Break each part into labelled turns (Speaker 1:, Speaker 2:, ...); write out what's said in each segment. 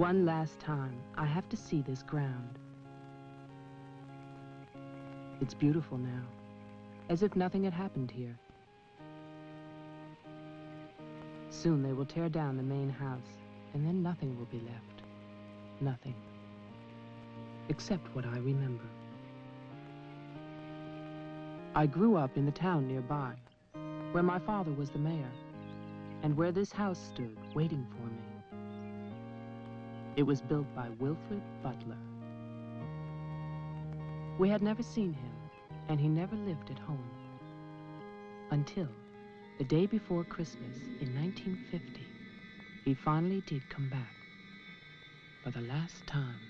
Speaker 1: One last time, I have to see this ground. It's beautiful now, as if nothing had happened here. Soon they will tear down the main house, and then nothing will be left. Nothing. Except what I remember. I grew up in the town nearby, where my father was the mayor, and where this house stood, waiting for me. It was built by Wilfred Butler. We had never seen him, and he never lived at home. Until the day before Christmas in 1950, he finally did come back. For the last time.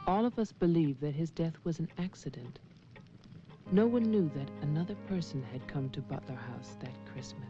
Speaker 1: All of us believed that his death was an accident. No one knew that another person had come to Butler House that Christmas.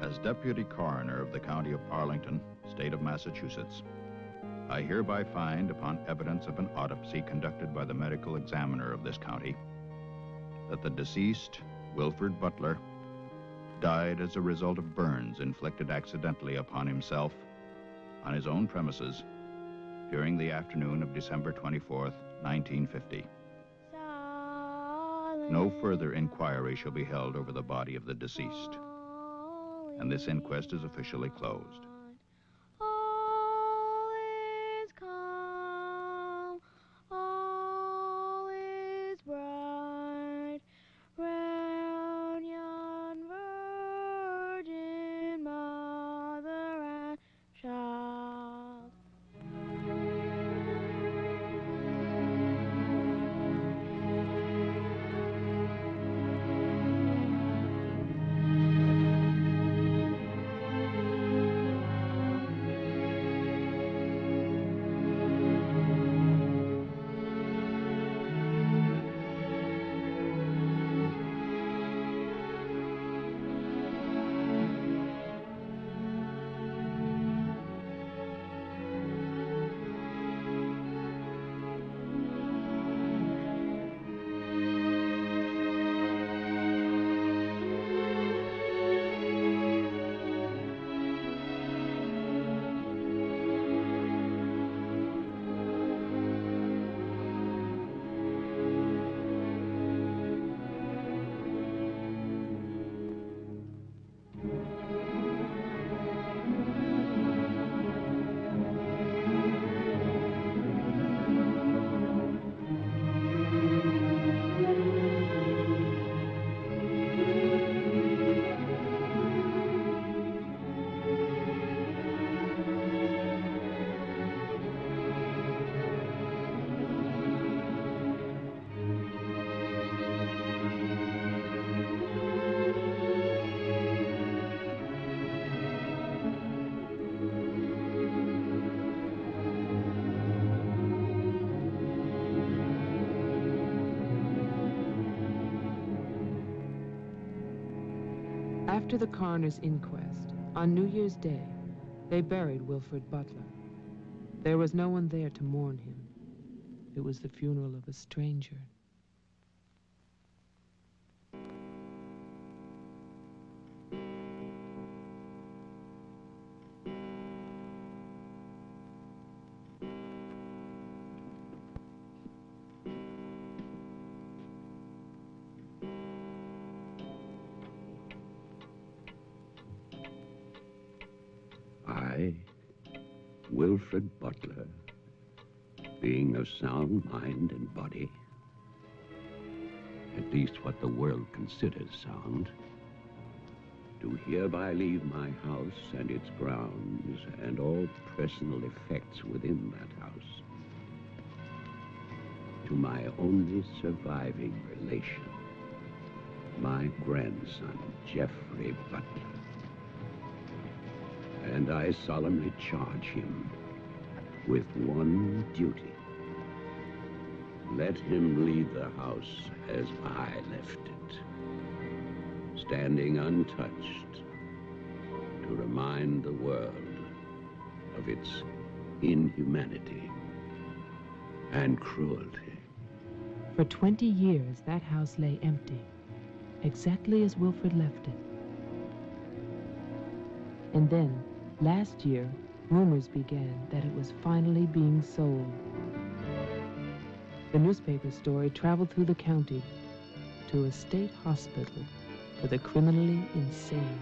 Speaker 2: As Deputy Coroner of the County of Arlington, State of Massachusetts, I hereby find, upon evidence of an autopsy conducted by the medical examiner of this county, that the deceased, Wilfred Butler, died as a result of burns inflicted accidentally upon himself on his own premises during the afternoon of December 24th, 1950. No further inquiry shall be held over the body of the deceased, and this inquest is officially closed.
Speaker 3: All is calm, all is bright, round yon virgin mother and child.
Speaker 1: After the coroner's inquest, on New Year's Day, they buried Wilfred Butler. There was no one there to mourn him. It was the funeral of a stranger.
Speaker 4: Wilfred Butler, being of sound mind and body, at least what the world considers sound, do hereby leave my house and its grounds and all personal effects within that house to my only surviving relation, my grandson, Jeffrey Butler. And I solemnly charge him with one duty. Let him leave the house as I left it, standing untouched to remind the world of its inhumanity and cruelty.
Speaker 1: For 20 years, that house lay empty, exactly as Wilfred left it. And then, last year, rumors began that it was finally being sold. The newspaper story traveled through the county to a state hospital for the criminally insane.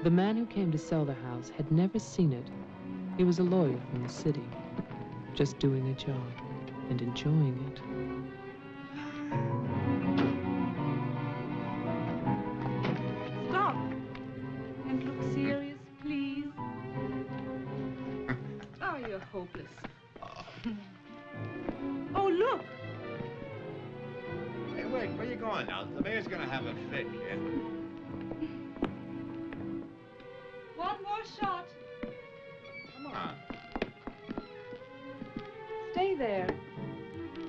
Speaker 1: The man who came to sell the house had never seen it. He was a lawyer from the city, just doing a job and enjoying it.
Speaker 5: Stop and look serious, please. Oh, you're hopeless. Oh, look.
Speaker 6: Hey, wait, where you going now? The mayor's gonna have a fit, kid.
Speaker 5: One more shot.
Speaker 6: Come on.
Speaker 5: Stay there.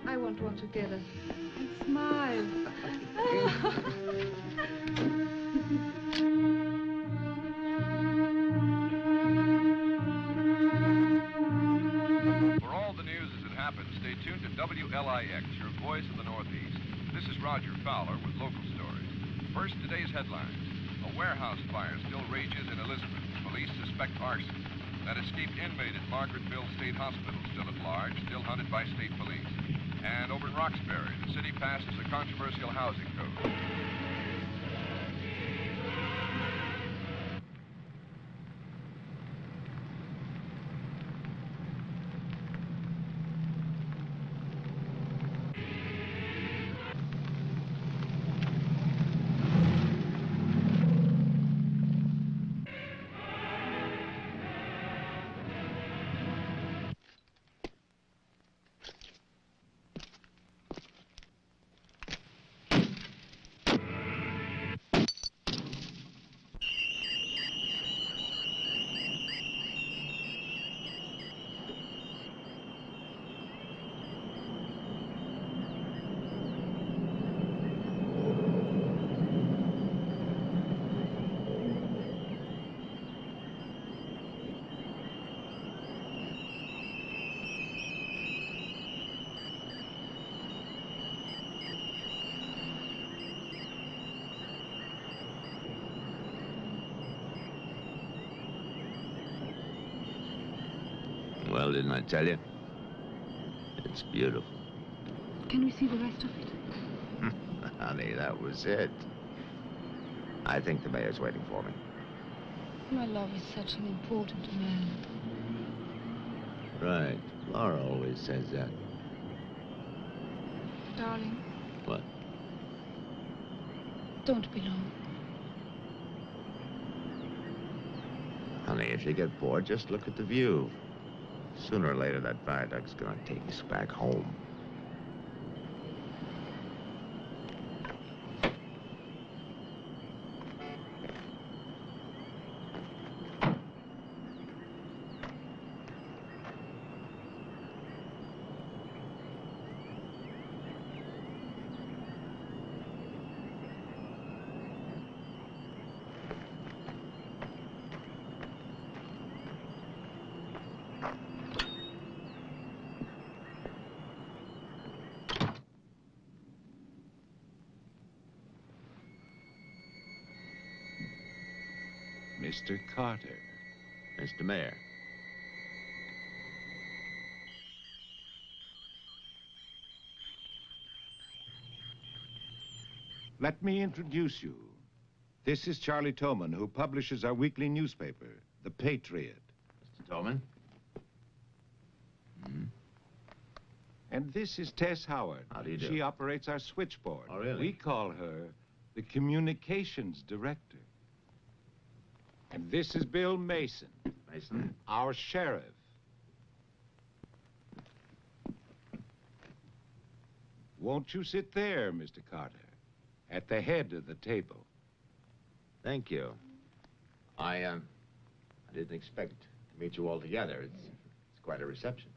Speaker 5: I want one together. And smile.
Speaker 7: For all the news as it happens, stay tuned to WLIX, your voice of the Northeast. This is Roger Fowler with local stories. First, today's headlines. A warehouse fire still rages in Elizabeth. Police suspect arson. That escaped inmate at Margaretville State Hospital still at large, still hunted by state police. And over in Roxbury, the city passes a controversial housing code.
Speaker 4: Well, didn't I tell you? It's beautiful.
Speaker 5: Can we see the rest of it?
Speaker 6: Honey, that was it. I think the mayor's waiting for me.
Speaker 5: My love is such an important man.
Speaker 4: Right. Laura always says that.
Speaker 5: Darling,
Speaker 4: What?
Speaker 5: Don't be long.
Speaker 6: Honey, if you get bored, just look at the view. Sooner or later, that viaduct's gonna take us back home.
Speaker 8: Mr. Carter.
Speaker 6: Mr. Mayor.
Speaker 8: Let me introduce you. This is Charlie Toman, who publishes our weekly newspaper, The Patriot.
Speaker 6: Mr. Tolman.
Speaker 8: And this is Tess Howard.
Speaker 6: How do you do?
Speaker 8: She operates our switchboard.
Speaker 6: Oh, really?
Speaker 8: We call her the communications director. And this is Bill Mason.
Speaker 6: Mason.
Speaker 8: Our sheriff. Won't you sit there, Mr. Carter, at the head of the table?
Speaker 6: Thank you. I didn't expect to meet you all together. It's quite a reception.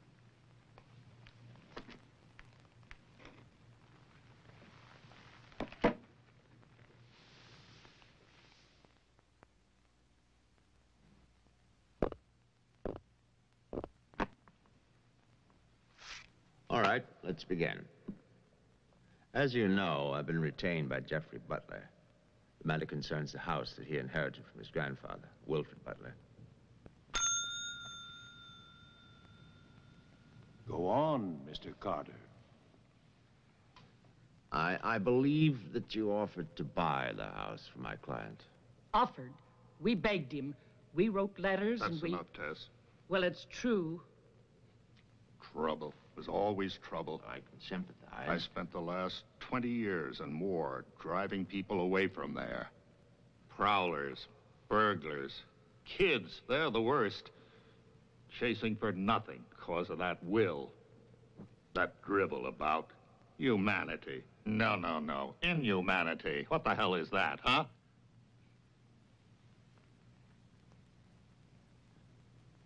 Speaker 6: All right, let's begin. As you know, I've been retained by Jeffrey Butler. The matter concerns the house that he inherited from his grandfather, Wilfred Butler.
Speaker 8: Go on, Mr. Carter.
Speaker 6: I believe that you offered to buy the house for my client.
Speaker 9: Offered. We begged him. We wrote letters and we...
Speaker 10: That's enough, Tess.
Speaker 9: Well, it's true.
Speaker 10: Trouble. There's always trouble.
Speaker 6: I can sympathize.
Speaker 10: I spent the last 20 years and more driving people away from there. Prowlers, burglars, kids, they're the worst. Chasing for nothing because of that will. That drivel about humanity. No, no, no. Inhumanity. What the hell is that, huh?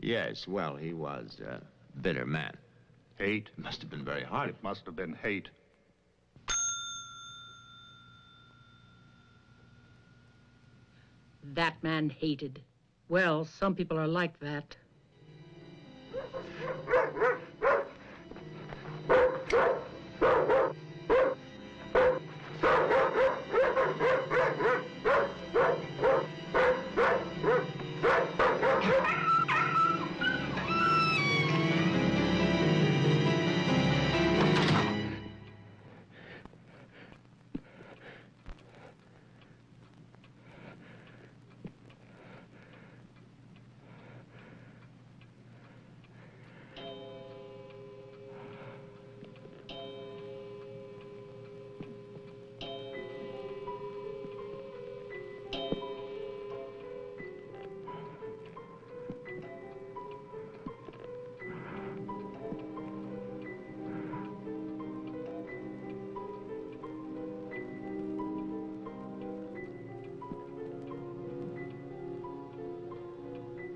Speaker 6: Yes, well, he was a bitter man.
Speaker 10: Hate?
Speaker 6: It must have been very hard.
Speaker 10: It must have been hate.
Speaker 9: That man hated. Well, some people are like that.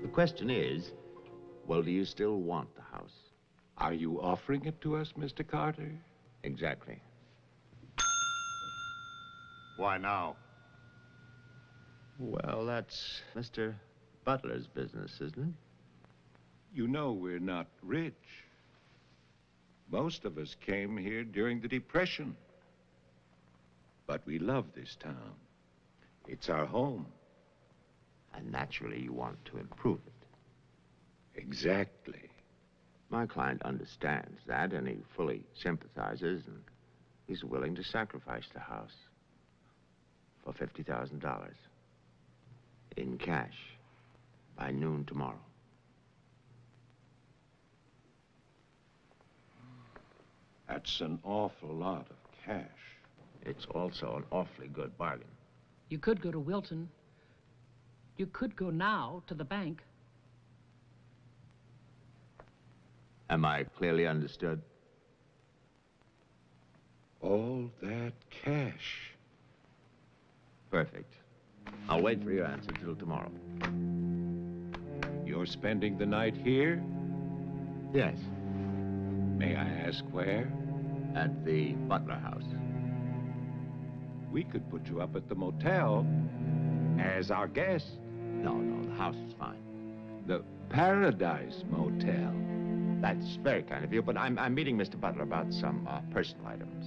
Speaker 6: The question is, well, do you still want the house?
Speaker 8: Are you offering it to us, Mr. Carter?
Speaker 6: Exactly.
Speaker 10: Why now?
Speaker 6: Well, that's Mr. Butler's business, isn't it?
Speaker 8: You know we're not rich. Most of us came here during the Depression. But we love this town. It's our home.
Speaker 6: And naturally, you want to improve it.
Speaker 8: Exactly.
Speaker 6: My client understands that, and he fully sympathizes, and he's willing to sacrifice the house for $50,000 in cash by noon tomorrow.
Speaker 8: That's an awful lot of cash.
Speaker 6: It's also an awfully good bargain.
Speaker 9: You could go to Wilton. You could go now to the bank.
Speaker 6: Am I clearly understood?
Speaker 8: All that cash.
Speaker 6: Perfect. I'll wait for your answer till tomorrow.
Speaker 8: You're spending the night here?
Speaker 6: Yes.
Speaker 8: May I ask where?
Speaker 6: At the Butler house.
Speaker 8: We could put you up at the motel as our guest.
Speaker 6: No, the house is fine.
Speaker 8: The Paradise Motel.
Speaker 6: That's very kind of you, but I'm meeting Mr. Butler about some personal items.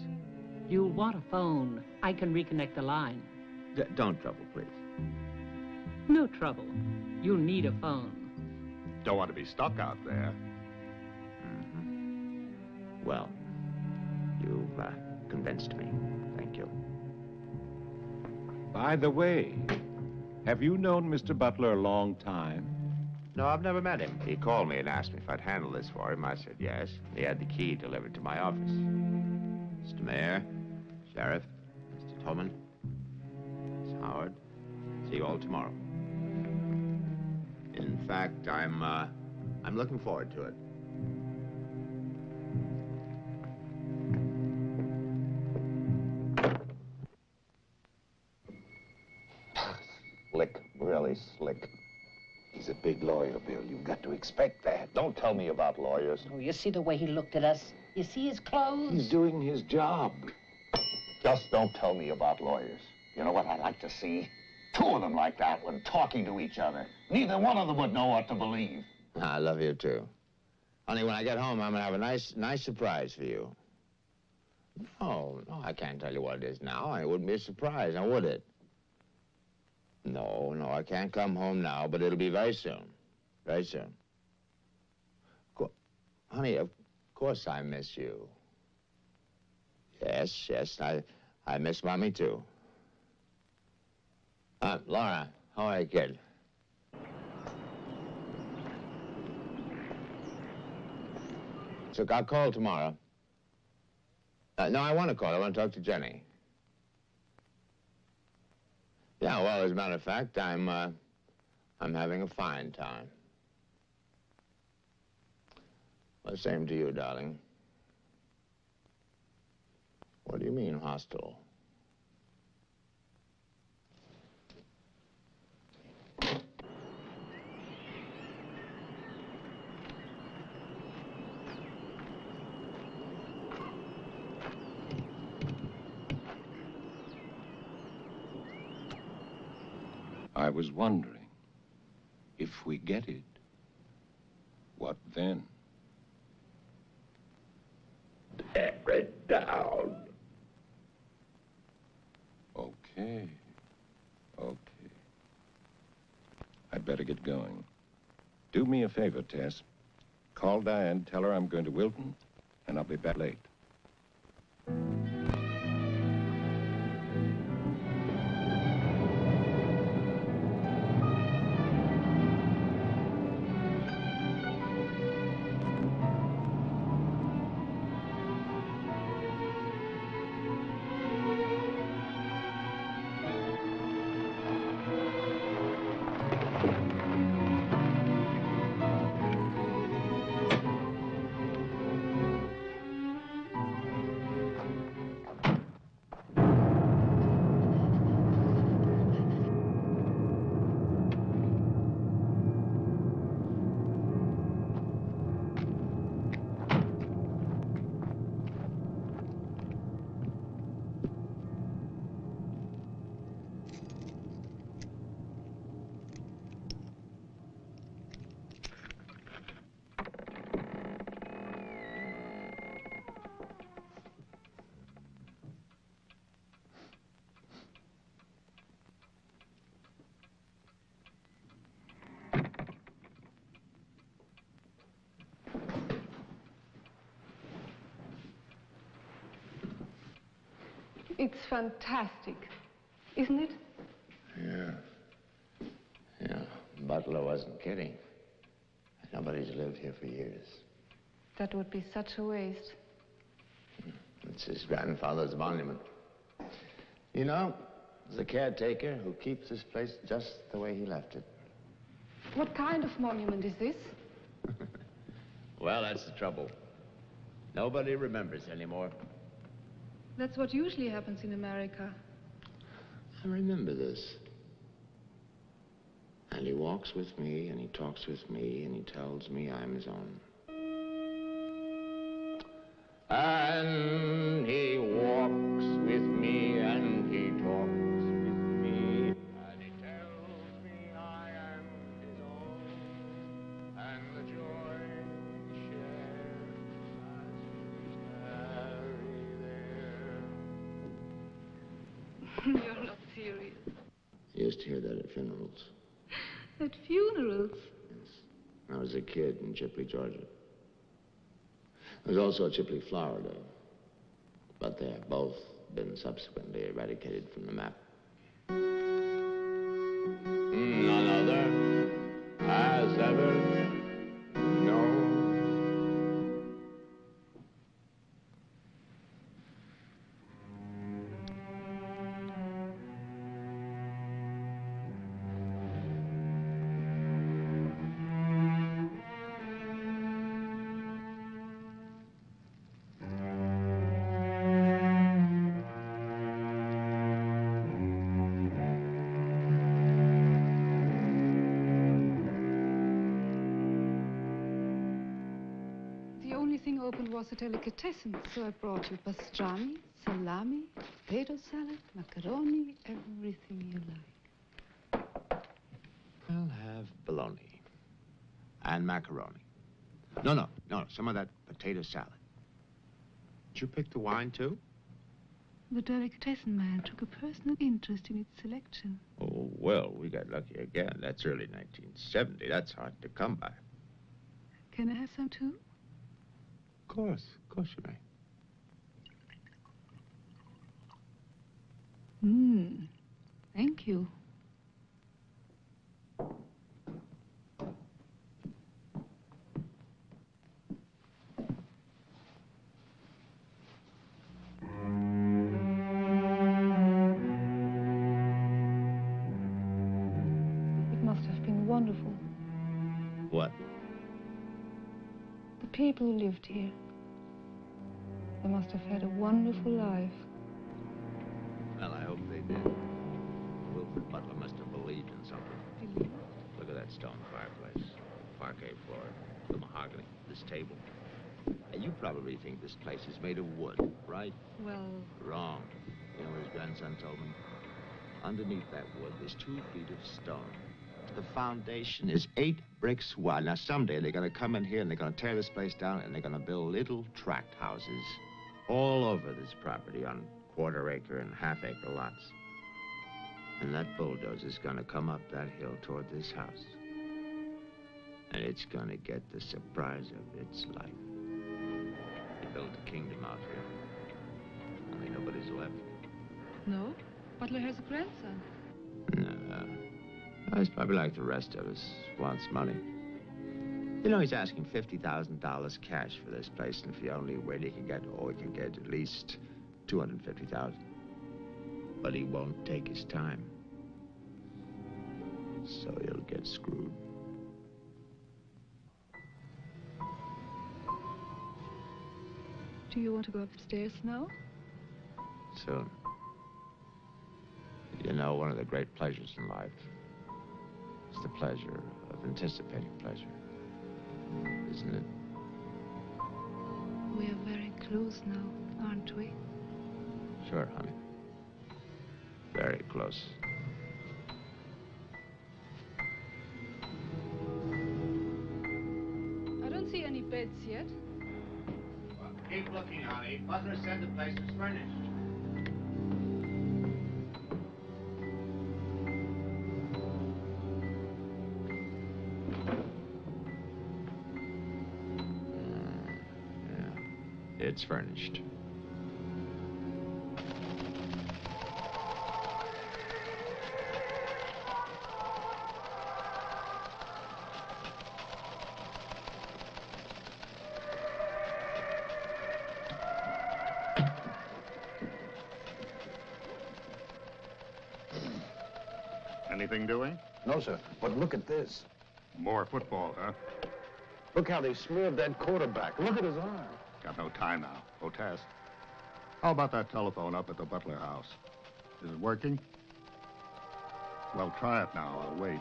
Speaker 9: You'll want a phone. I can reconnect the line.
Speaker 6: Don't trouble, please.
Speaker 9: No trouble. You'll need a phone.
Speaker 10: Don't want to be stuck out there.
Speaker 6: Well, you've convinced me. Thank you.
Speaker 8: By the way, have you known Mr. Butler a long time?
Speaker 6: No, I've never met him. He called me and asked me if I'd handle this for him. I said yes. He had the key delivered to my office. Mr. Mayor, Sheriff, Mr. Tolman, Miss Howard, see you all tomorrow. In fact, I'm looking forward to it.
Speaker 11: Slick, really slick. He's a big lawyer, Bill. You've got to expect that. Don't tell me about lawyers.
Speaker 12: Oh, you see the way he looked at us? You see his clothes?
Speaker 11: He's doing his job. Just don't tell me about lawyers. You know what I'd like to see? Two of them like that one talking to each other. Neither one of them would know what to believe.
Speaker 6: I love you, too. Honey, when I get home, I'm going to have a nice surprise for you. No, I can't tell you what it is now. It wouldn't be a surprise, now would it? No, I can't come home now, but it'll be very soon. Very soon. Honey, of course I miss you. Yes, I miss Mommy, too. Laura, how are you, kid? So I'll call tomorrow. No, I want to call. I want to talk to Jenny. Yeah, well, as a matter of fact, I'm having a fine time. Well, same to you, darling. What do you mean, hostile?
Speaker 8: I was wondering, if we get it, what then?
Speaker 11: Tear it down.
Speaker 8: Okay. I'd better get going. Do me a favor, Tess. Call Diane, tell her I'm going to Wilton, and I'll be back late.
Speaker 5: It's fantastic, isn't it?
Speaker 6: Yeah. Butler wasn't kidding. Nobody's lived here for years.
Speaker 5: That would be such a waste.
Speaker 6: It's his grandfather's monument. You know, there's a caretaker who keeps this place just the way he left it.
Speaker 5: What kind of monument is this?
Speaker 6: Well, that's the trouble. Nobody remembers anymore.
Speaker 5: That's what usually happens in America.
Speaker 6: I remember this. And he walks with me, and he talks with me, and he tells me I'm his own. And he walks with me, and he talks with me, and he tells me I am his own, and the joy he shares as he's married there.
Speaker 5: You're not serious.
Speaker 6: I used to hear that at funerals.
Speaker 5: At funerals?
Speaker 6: Yes. When I was a kid in Chipley, Georgia. There's also Chipley, Florida. But they have both been subsequently eradicated from the map. None other has ever known.
Speaker 5: Was a delicatessen, so I brought you pastrami, salami, potato salad, macaroni, everything you like.
Speaker 6: I'll have bologna and macaroni. No, some of that potato salad. Did you pick the wine, too?
Speaker 5: The delicatessen man took a personal interest in its selection.
Speaker 6: Oh, well, we got lucky again. That's early 1970. That's hard to come by.
Speaker 5: Can I have some, too?
Speaker 6: Of course you may.
Speaker 5: Thank you. It must have been wonderful.
Speaker 6: What?
Speaker 5: The people who lived here. They must have had a wonderful life.
Speaker 6: Well, I hope they did. Wilfred Butler must have believed in something.
Speaker 5: Believed?
Speaker 6: Look at that stone fireplace, parquet floor, the mahogany, this table. And you probably think this place is made of wood, right?
Speaker 5: Well...
Speaker 6: Wrong. You know what his grandson told me? Underneath that wood, there's 2 feet of stone. The foundation is 8 bricks wide. Now, someday they're going to come in here and they're going to tear this place down and they're going to build little tract houses all over this property on quarter-acre and half-acre lots. And that bulldozer's going to come up that hill toward this house. And it's going to get the surprise of its life. They built a kingdom out here. Only nobody's left.
Speaker 5: No? Butler has a grandson.
Speaker 6: No. He's probably like the rest of us, wants money. You know, he's asking $50,000 cash for this place, and if he only wait, he can get at least $250,000. But he won't take his time. So he'll get screwed.
Speaker 5: Do you want to go upstairs now?
Speaker 6: Soon. You know, one of the great pleasures in life is the pleasure of anticipating pleasure. Isn't it?
Speaker 5: We are very close now, aren't we?
Speaker 6: Sure, honey. Very close.
Speaker 5: I don't see any beds yet.
Speaker 6: Well, keep looking, honey. Butler said the place was furnished. It's furnished.
Speaker 10: Anything doing?
Speaker 13: No, sir. But look at this.
Speaker 10: More football, huh?
Speaker 13: Look how they smeared that quarterback. Look at his arm.
Speaker 10: Got no time now. Go test. How about that telephone up at the Butler house? Is it working? Well, try it now. I'll wait.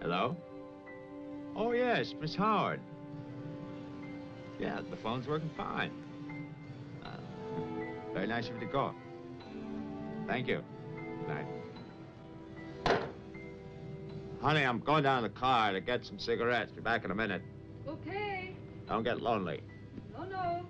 Speaker 6: Hello? Oh, yes, Miss Howard. Yeah, the phone's working fine. Very nice of you to call. Thank you. Good night. Honey, I'm going down to the car to get some cigarettes. Be back in a minute.
Speaker 5: Okay.
Speaker 6: Don't get lonely.
Speaker 5: No, no.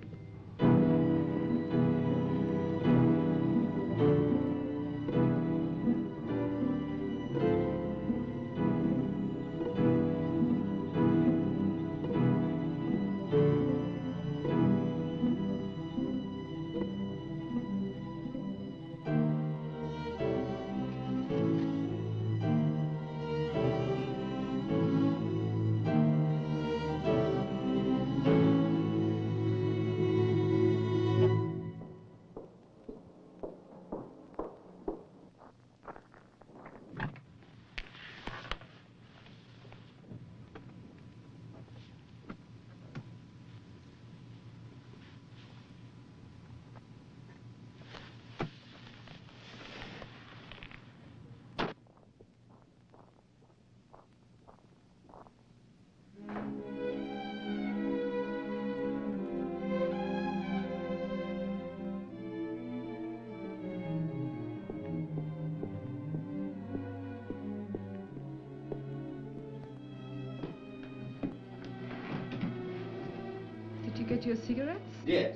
Speaker 5: Did you get your cigarettes?
Speaker 6: Yes,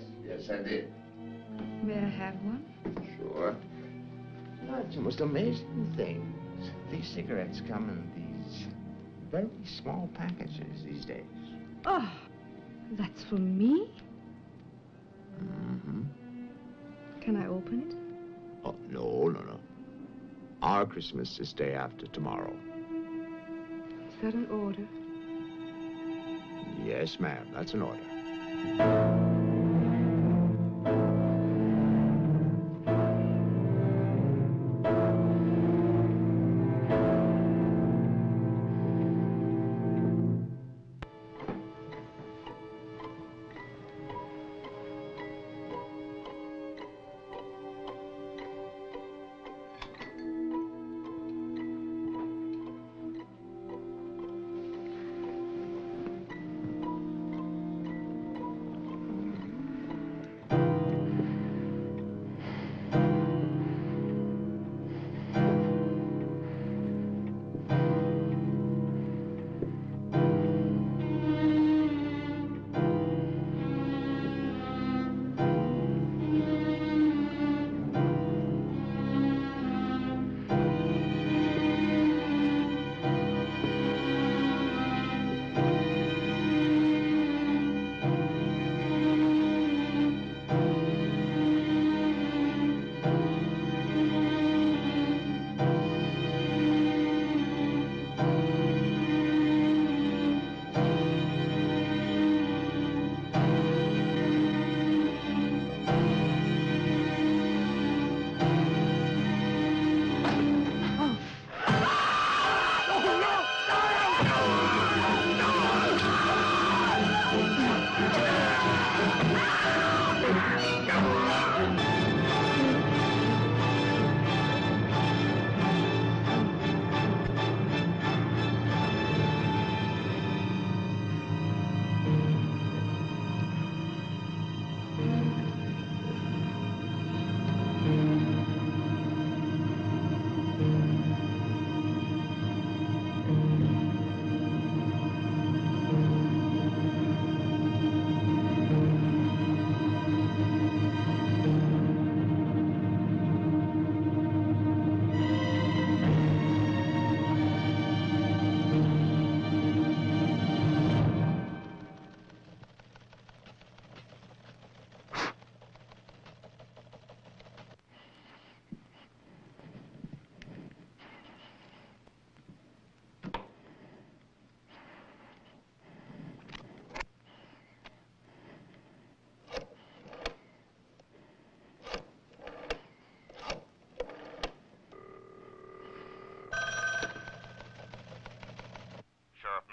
Speaker 6: I did.
Speaker 5: May I have one?
Speaker 6: Sure. No, it's the most amazing things. These cigarettes come in these very small packages these days.
Speaker 5: Oh, that's for me?
Speaker 6: Mm-hmm.
Speaker 5: Can I open it?
Speaker 6: Oh, no. Our Christmas is day after tomorrow.
Speaker 5: Is that an order?
Speaker 6: Yes, ma'am, that's an order.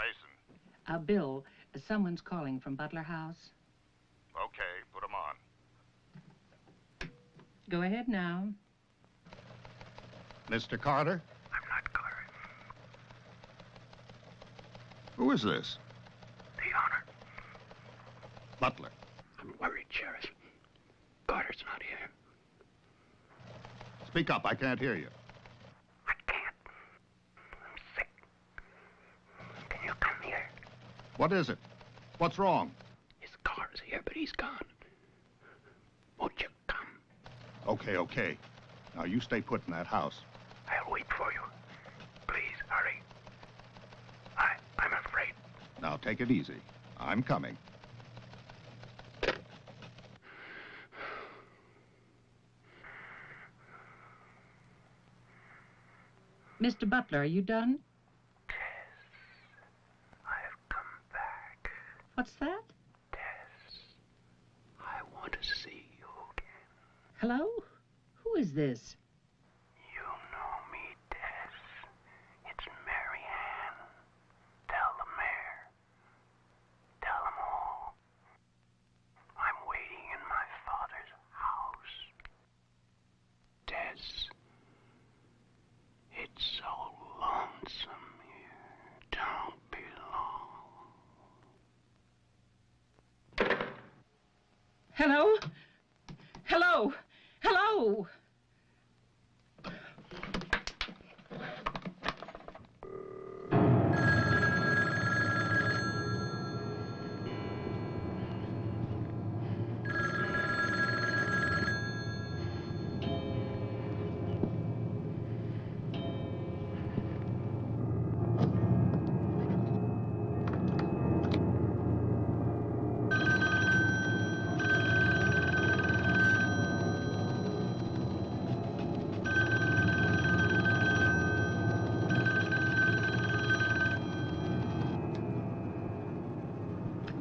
Speaker 10: Mason.
Speaker 12: Bill, someone's calling from Butler House.
Speaker 10: Okay, put him on.
Speaker 12: Go ahead now.
Speaker 10: Mr. Carter?
Speaker 14: I'm not Carter.
Speaker 10: Who is this?
Speaker 14: The owner.
Speaker 10: Butler.
Speaker 14: I'm worried, Sheriff. Carter's not here.
Speaker 10: Speak up, I can't hear you.
Speaker 14: I can't. I'm sick. Can you come here?
Speaker 10: What is it? What's wrong?
Speaker 14: His car's here, but he's gone. Won't you come?
Speaker 10: Okay, okay. Now you stay put in that house.
Speaker 14: I'll wait for you. Please, hurry. I'm afraid.
Speaker 10: Now take it easy. I'm coming.
Speaker 12: Mr. Butler, are you done?
Speaker 14: Tess, I have come back.
Speaker 12: What's that?
Speaker 14: Tess, I want to see you again.
Speaker 12: Hello? Who is this?
Speaker 14: You know me, Tess. It's Mary Ann. Tell the mayor. Tell them all. I'm waiting in my father's house. Tess. It's so lonesome here. Don't be long.
Speaker 12: Hello? Hello? Hello?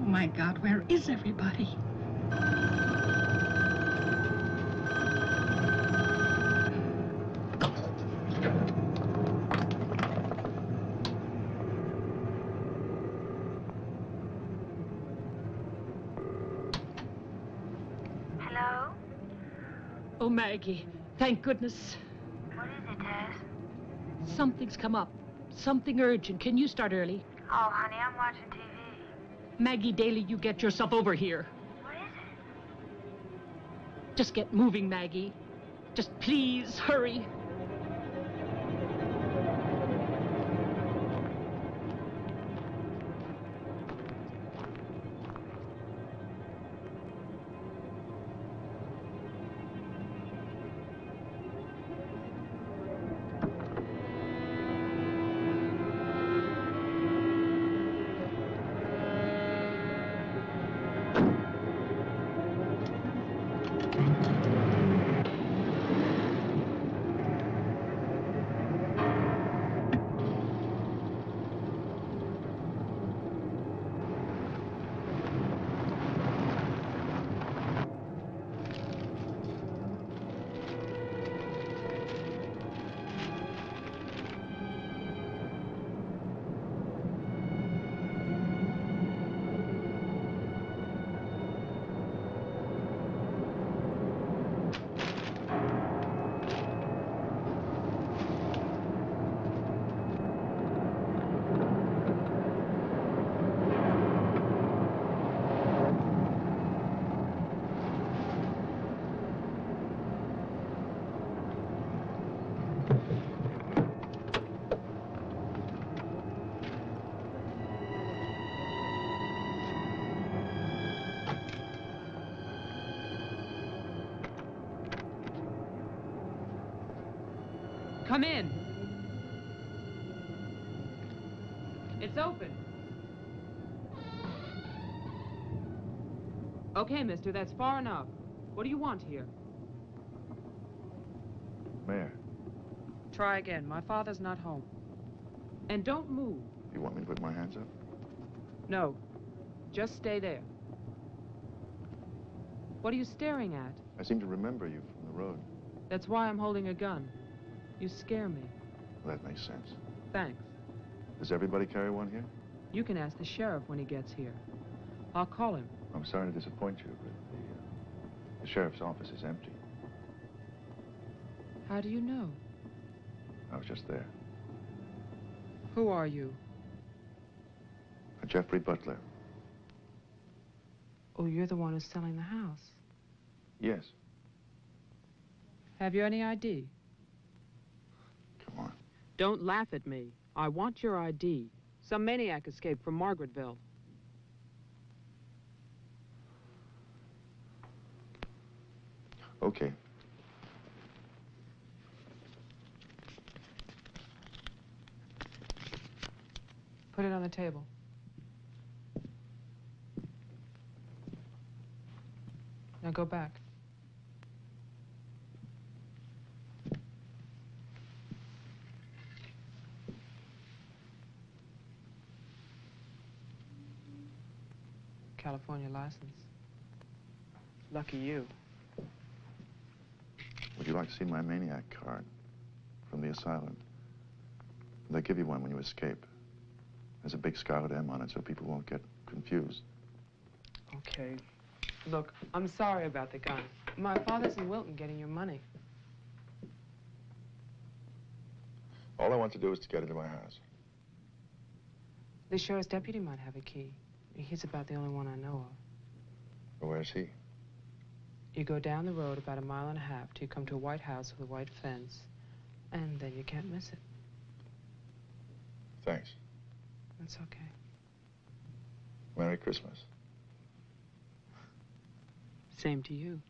Speaker 12: Oh, my God, where is everybody?
Speaker 3: Hello?
Speaker 9: Oh, Maggie, thank goodness.
Speaker 3: What is it, Tess?
Speaker 9: Something's come up. Something urgent. Can you start early?
Speaker 3: Oh, honey, I'm watching TV.
Speaker 9: Maggie Daly, you get yourself over here.
Speaker 3: What is it?
Speaker 9: Just get moving, Maggie. Just please hurry.
Speaker 1: Come in. It's open. Okay, mister, that's far enough. What do you want here?
Speaker 15: Mayor,
Speaker 1: Try again. My father's not home. And don't move.
Speaker 15: you want me to put my hands up?
Speaker 1: No. Just stay there. What are you staring at?
Speaker 15: I seem to remember you from the road.
Speaker 1: That's why I'm holding a gun. You scare me.
Speaker 15: Well, that makes sense.
Speaker 1: Thanks.
Speaker 15: Does everybody carry one here?
Speaker 1: You can ask the sheriff when he gets here. I'll call him.
Speaker 15: I'm sorry to disappoint you, but the sheriff's office is empty.
Speaker 1: How do you know?
Speaker 15: I was just there.
Speaker 1: Who are you?
Speaker 15: Jeffrey Butler.
Speaker 1: Oh, you're the one who's selling the house.
Speaker 15: Yes.
Speaker 1: Have you any ID?
Speaker 15: Come on.
Speaker 1: Don't laugh at me. I want your ID. Some maniac escaped from Margaretville.
Speaker 15: Okay.
Speaker 1: Put it on the table. Now go back. California license. Lucky you.
Speaker 15: Would you like to see my maniac card from the asylum? They give you one when you escape. There's a big scarlet M on it so people won't get confused.
Speaker 1: Okay. Look, I'm sorry about the gun. My father's in Wilton getting your money.
Speaker 15: All I want to do is to get into my house.
Speaker 1: The sheriff's deputy might have a key. He's about the only one I know of.
Speaker 15: Well, where's he?
Speaker 1: You go down the road about 1.5 miles till you come to a white house with a white fence, and then you can't miss it.
Speaker 15: Thanks.
Speaker 1: That's okay.
Speaker 15: Merry Christmas.
Speaker 1: Same to you.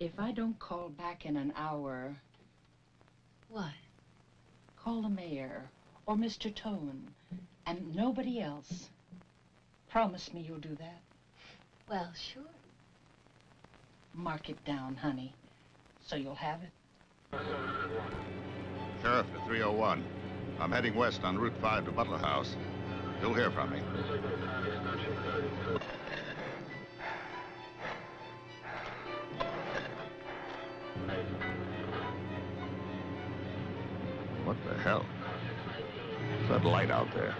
Speaker 12: If I don't call back in an hour... What? Call the mayor or Mr. Tone and nobody else. Promise me you'll do that.
Speaker 3: Well, sure.
Speaker 12: Mark it down, honey, so you'll have it.
Speaker 10: Sheriff to 301. I'm heading west on Route 5 to Butler House. You'll hear from me. What the hell? What's that light out there?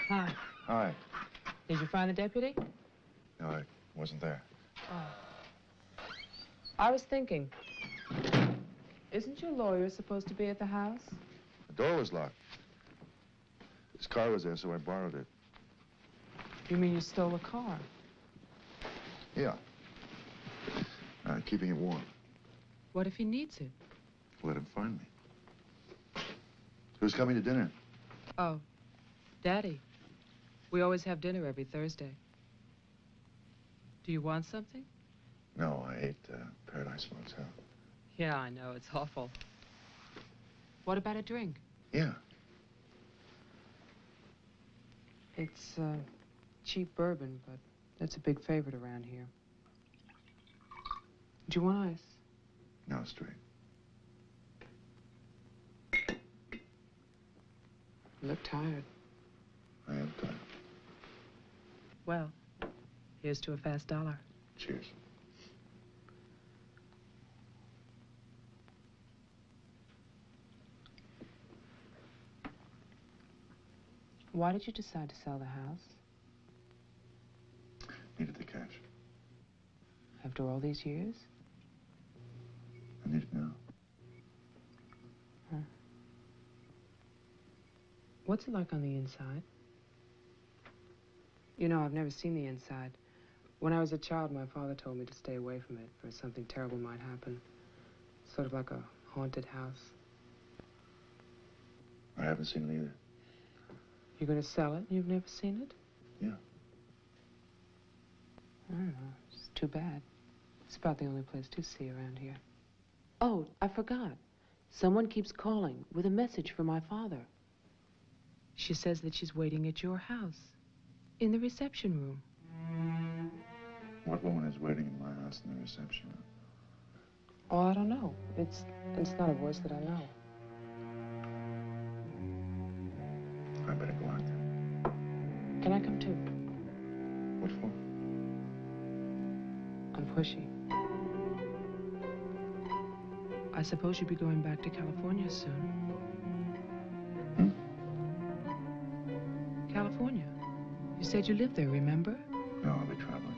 Speaker 1: Hi.
Speaker 15: Hi.
Speaker 1: Did you find the deputy?
Speaker 15: No, I wasn't there.
Speaker 1: Oh. I was thinking, isn't your lawyer supposed to be at the house?
Speaker 15: The door was locked. His car was there, so I borrowed it.
Speaker 1: You mean you stole a car?
Speaker 15: Yeah. Keeping it warm.
Speaker 1: What if he needs it?
Speaker 15: Let him find me. Who's coming to dinner?
Speaker 1: Oh, Daddy. We always have dinner every Thursday. Do you want something?
Speaker 15: No, I ate Paradise Motel.
Speaker 1: Yeah, I know. It's awful. What about a drink?
Speaker 15: Yeah.
Speaker 1: It's cheap bourbon, but that's a big favorite around here. Do you want ice?
Speaker 15: No, straight.
Speaker 1: You look tired.
Speaker 15: I am tired.
Speaker 1: Well, here's to a fast dollar.
Speaker 15: Cheers.
Speaker 1: Why did you decide to sell the house?
Speaker 15: Needed the cash.
Speaker 1: After all these years?
Speaker 15: I need it now.
Speaker 1: Huh. What's it like on the inside? You know, I've never seen the inside. When I was a child, my father told me to stay away from it, for something terrible might happen. Sort of like a haunted house.
Speaker 15: I haven't seen it either.
Speaker 1: You're going to sell it and you've never seen it?
Speaker 15: Yeah.
Speaker 1: I don't know. It's too bad. It's about the only place to see around here. Oh, I forgot. Someone keeps calling with a message for my father. She says that she's waiting at your house, in the reception room.
Speaker 15: What woman is waiting in my house in the reception room?
Speaker 1: Oh, I don't know. It's not a voice that I know.
Speaker 15: I better go out there.
Speaker 1: Can I come too?
Speaker 15: What for?
Speaker 1: I'm pushy. I suppose you'll be going back to California soon. California? You said you lived there, remember?
Speaker 15: No, I'll be traveling.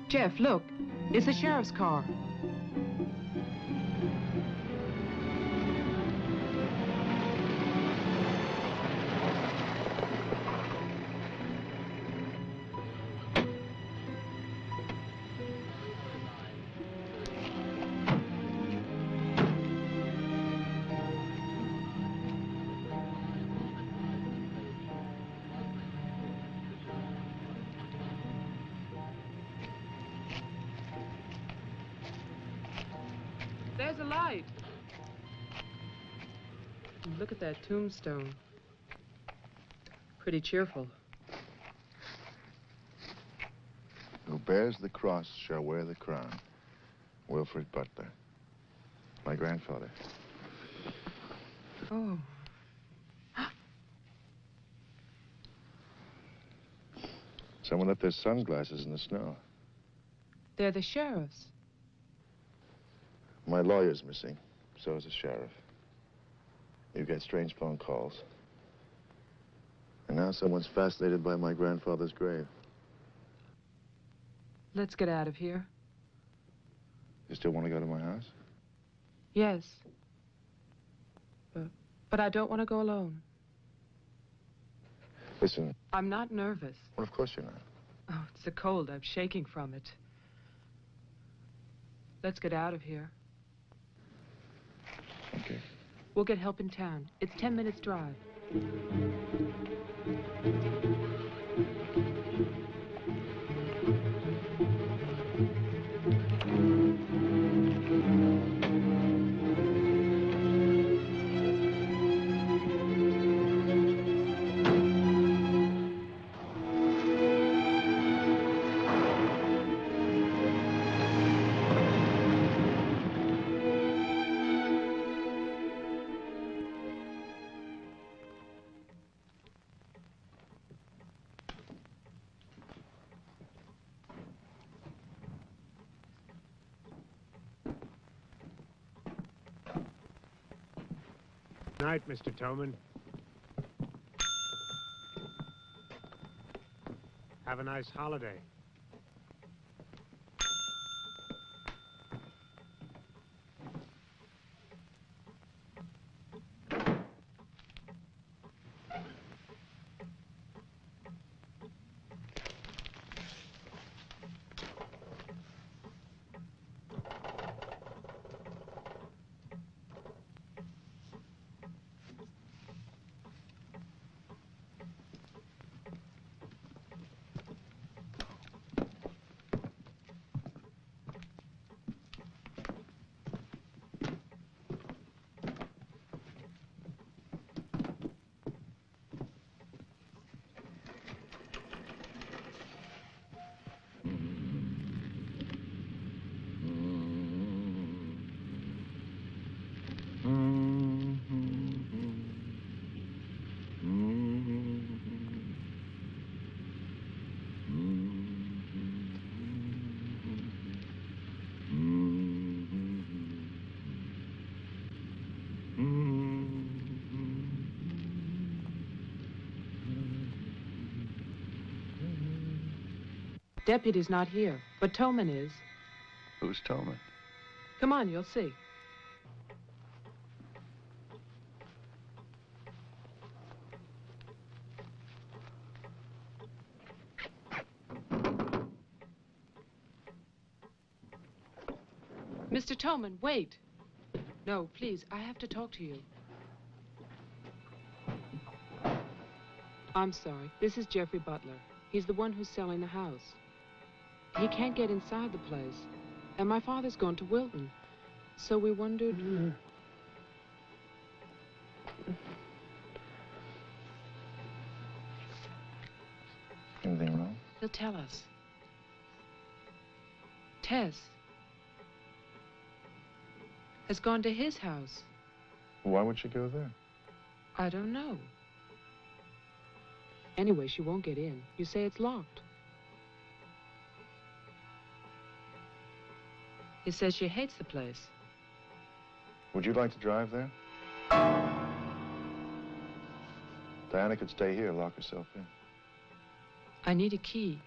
Speaker 1: Jeff, look. It's the sheriff's car. There's a light. Look at that tombstone. Pretty cheerful.
Speaker 15: Who bears the cross shall wear the crown. Wilfred Butler. My grandfather.
Speaker 1: Oh.
Speaker 15: Someone left their sunglasses in the snow.
Speaker 1: They're the sheriff's.
Speaker 15: My lawyer's missing. So is the sheriff. You get strange phone calls. And now someone's fascinated by my grandfather's grave.
Speaker 1: Let's get out of here.
Speaker 15: You still want to go to my house?
Speaker 1: Yes. But I don't want to go alone.
Speaker 15: Listen.
Speaker 1: I'm not nervous.
Speaker 15: Well, of course you're not.
Speaker 1: Oh, it's the cold. I'm shaking from it. Let's get out of here.
Speaker 15: Okay.
Speaker 1: We'll get help in town. It's 10 minutes drive.
Speaker 16: Night, Mr. Toman. Have a nice holiday.
Speaker 1: Deputy's not here, but Tolman is.
Speaker 15: Who's Tolman?
Speaker 1: Come on, you'll see. Mr. Tolman, wait. No, please, I have to talk to you. I'm sorry. This is Jeffrey Butler. He's the one who's selling the house. He can't get inside the place. And my father's gone to Wilton. So we wondered...
Speaker 15: Anything wrong?
Speaker 1: He'll tell us. Tess has gone to his house.
Speaker 15: Why would she go there?
Speaker 1: I don't know. Anyway, she won't get in. You say it's locked. He says she hates the place.
Speaker 15: Would you like to drive there? Diana could stay here, lock herself in.
Speaker 1: I need a key.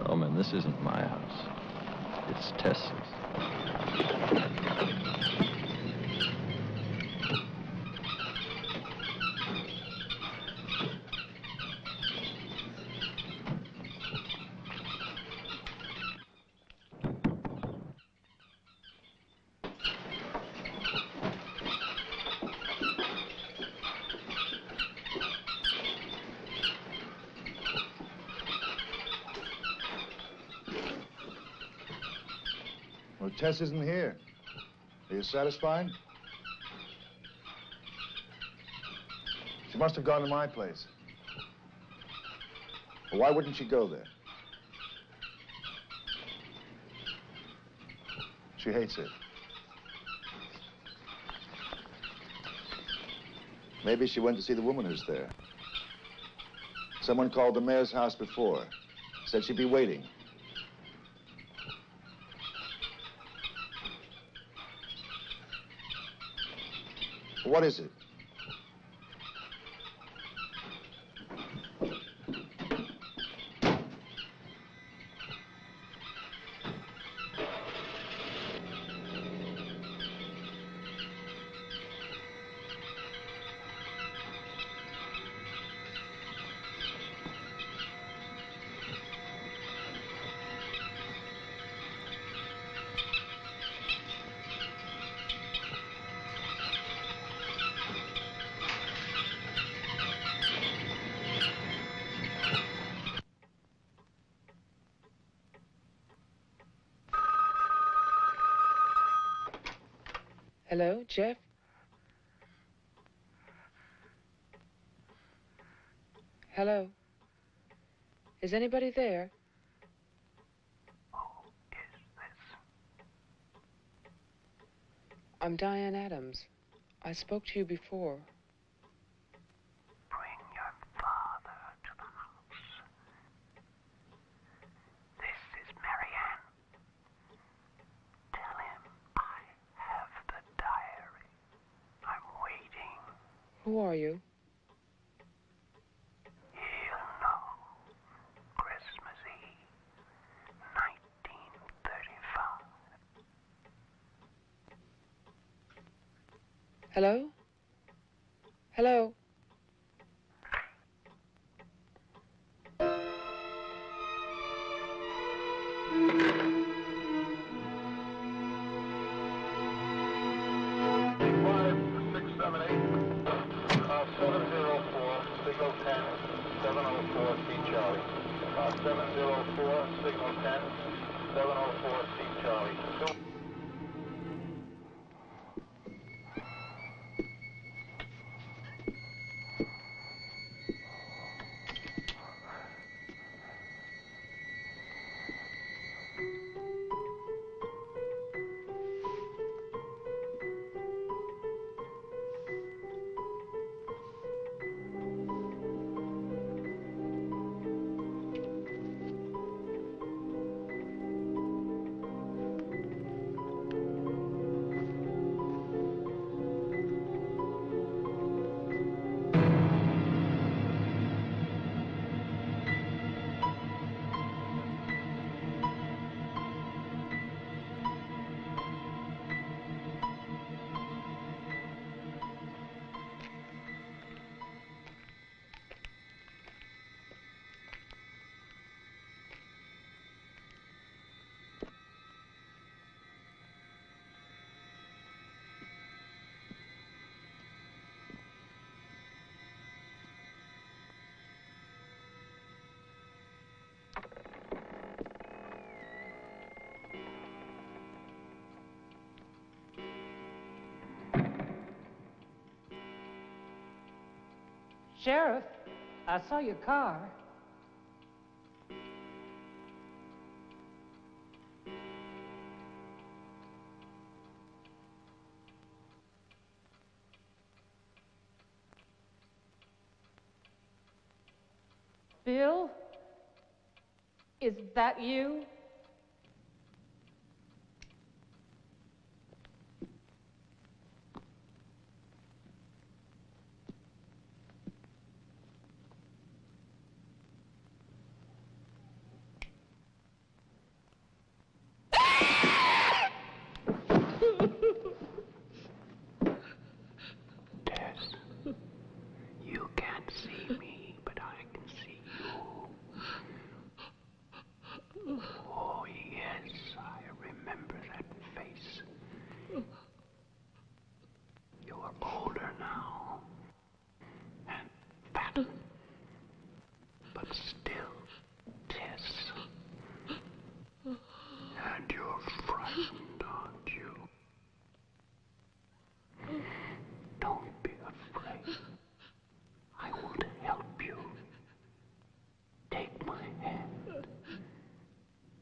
Speaker 15: Oh, man, this isn't my house. It's Tess's.
Speaker 2: Well, Tess isn't here. Are you satisfied? She must have gone to my place. Well, why wouldn't she go there? She hates it. Maybe she went to see the woman who's there. Someone called the mayor's house before. Said she'd be waiting. What is it?
Speaker 1: Hello, Jeff? Hello? Is anybody there?
Speaker 14: Who is this?
Speaker 1: I'm Diane Adams. I spoke to you before.
Speaker 14: Bring your father to the house. This is Marianne. Tell him I have the diary. I'm waiting.
Speaker 1: Who are you?
Speaker 14: He'll know. Christmas Eve, 1935.
Speaker 1: Hello? Hello?
Speaker 13: Five, 6
Speaker 17: 704, see Charlie. 704, signal 10. 704, see Charlie.
Speaker 9: Sheriff, I saw your car. Bill? Is that you?
Speaker 4: You can't see me, but I can see you. Oh, yes, I remember that face. You're older now, and fat, but still Tess. And you're frightened, aren't you? Don't be afraid. I want to help you. Take my hand.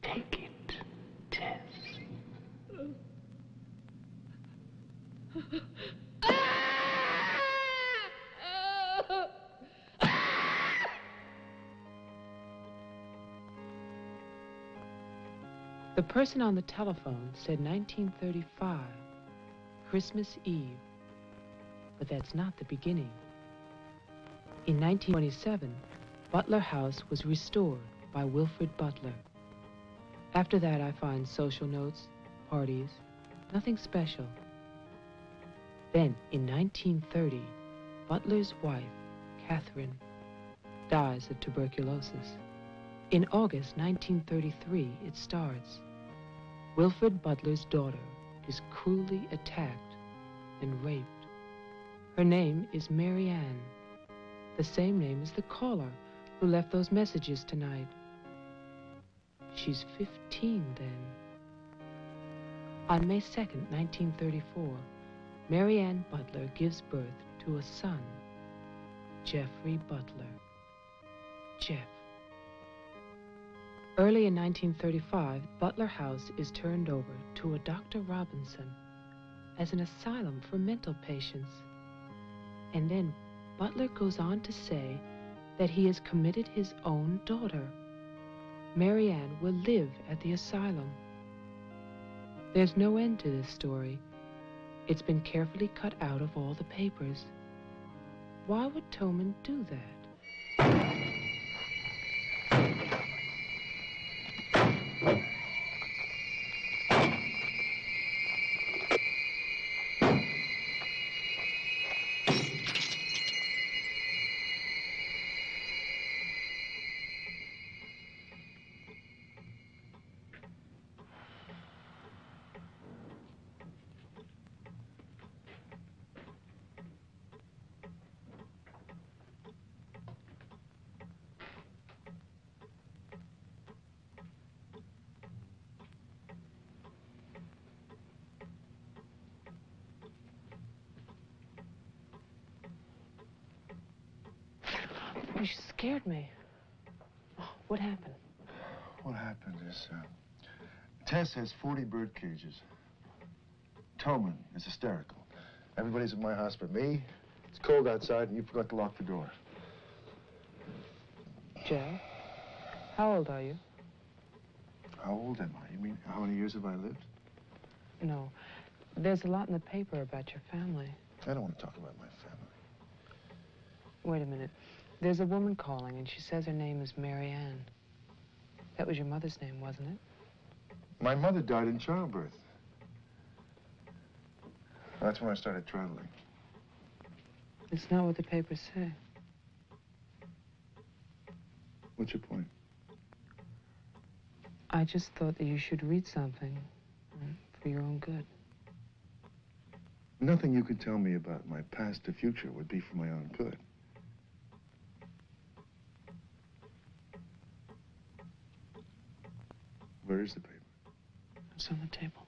Speaker 4: Take it, Tess.
Speaker 1: The person on the telephone said 1935, Christmas Eve. But that's not the beginning. In 1927, Butler House was restored by Wilfred Butler. After that, I find social notes, parties, nothing special. Then, in 1930, Butler's wife, Catherine, dies of tuberculosis. In August 1933, it starts. Wilfred Butler's daughter is cruelly attacked and raped. Her name is Mary Ann, the same name as the caller who left those messages tonight. She's 15 then. On May 2nd, 1934, Mary Ann Butler gives birth to a son, Jeffrey Butler. Jeff. Early in 1935, Butler House is turned over to a Dr. Robinson as an asylum for mental patients. And then Butler goes on to say that he has committed his own daughter. Mary Ann will live at the asylum. There's no end to this story. It's been carefully cut out of all the papers. Why would Toman do that? scared me. Oh, what happened?
Speaker 18: What happened is, Tess has 40 bird cages. Toman is hysterical. Everybody's at my house but me. It's cold outside, and you forgot to lock the door.
Speaker 1: Jeff, how old are you?
Speaker 18: How old am I? You mean, how many years have I lived?
Speaker 1: No. There's a lot in the paper about your family.
Speaker 18: I don't want to talk about my family.
Speaker 1: Wait a minute. There's a woman calling, and she says her name is Mary Ann. That was your mother's name, wasn't it?
Speaker 18: My mother died in childbirth. That's when I started traveling.
Speaker 1: It's not what the papers say.
Speaker 18: What's your point?
Speaker 1: I just thought that you should read something for your own good.
Speaker 18: Nothing you could tell me about my past or future would be for my own good. Where is the paper?
Speaker 1: It's on the table.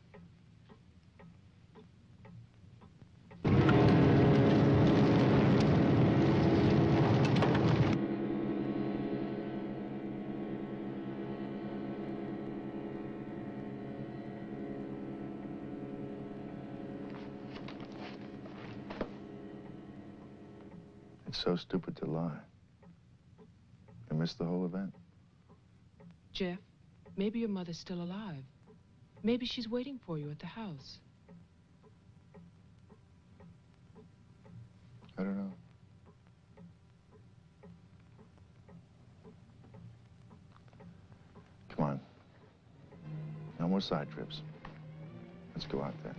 Speaker 18: It's so stupid to lie. I missed the whole event.
Speaker 1: Jeff, maybe your mother's still alive. Maybe she's waiting for you at the house.
Speaker 18: I don't know. Come on. No more side trips. Let's go out there.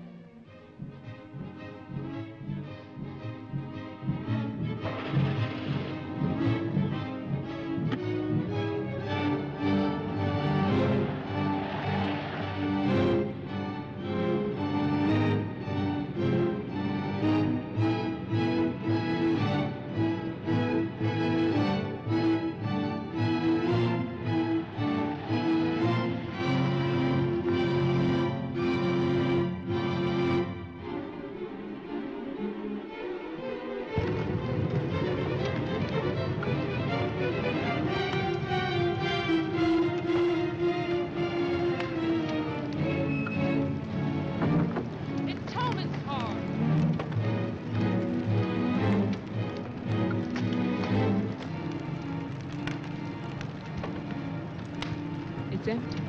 Speaker 1: It's empty.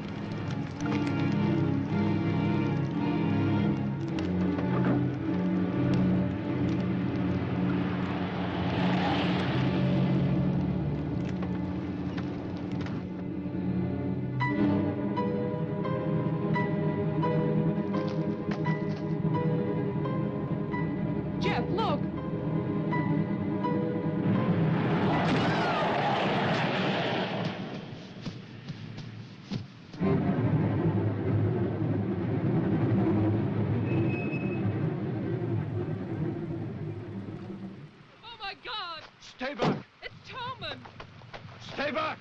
Speaker 1: Jeff, look!
Speaker 13: Stay back!
Speaker 1: It's Toman!
Speaker 13: Stay back!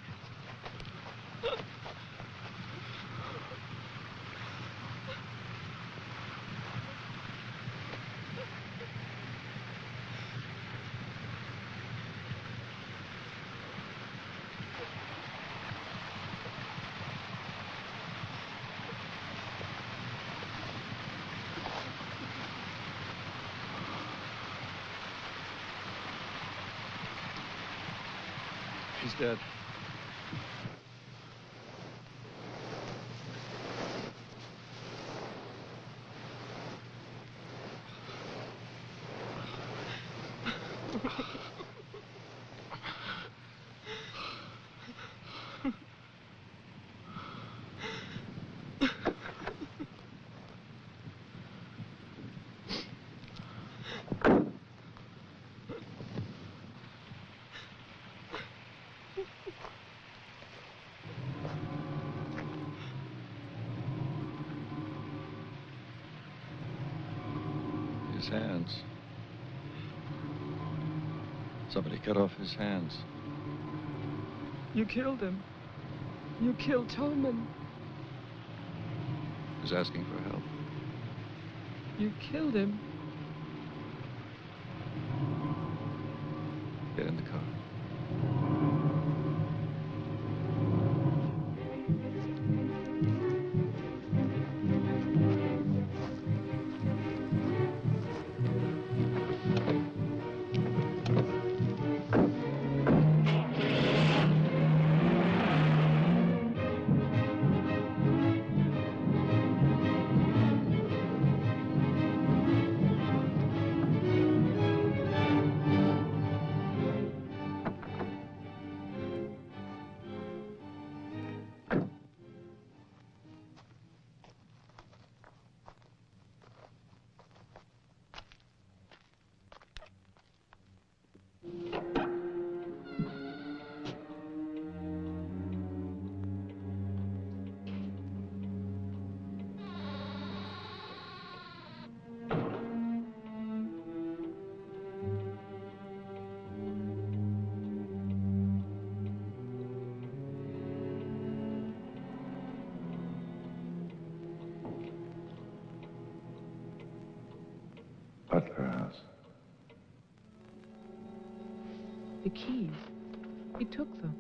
Speaker 15: He's dead. His hands. Somebody cut off his hands.
Speaker 1: You killed him. You killed Toman.
Speaker 15: He's asking for help.
Speaker 1: You killed him.
Speaker 15: Get in the car.
Speaker 1: The keys. He took them.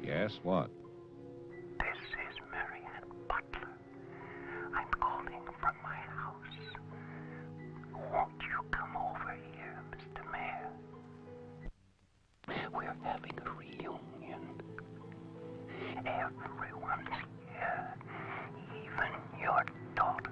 Speaker 8: Yes, what?
Speaker 14: This is Marianne Butler. I'm calling from my house. Won't you come over here, Mr. Mayor? We're having a reunion. Everyone's here, even your daughter.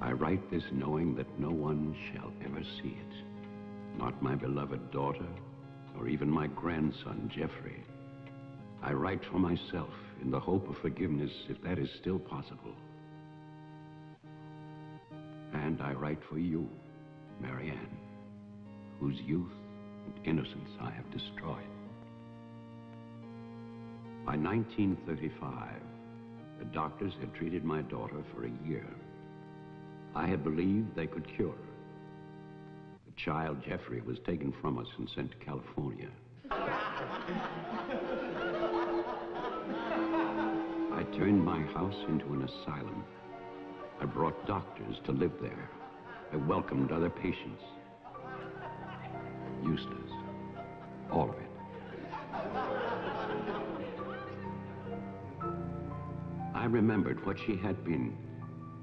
Speaker 4: I write this knowing that no one shall ever see it. Not my beloved daughter, or even my grandson, Jeffrey. I write for myself in the hope of forgiveness, if that is still possible. And I write for you, Marianne, whose youth and innocence I have destroyed. By 1935, the doctors had treated my daughter for a year. I had believed they could cure her. The child, Jeffrey, was taken from us and sent to California. I turned my house into an asylum. I brought doctors to live there. I welcomed other patients. Useless. All of it. I remembered what she had been.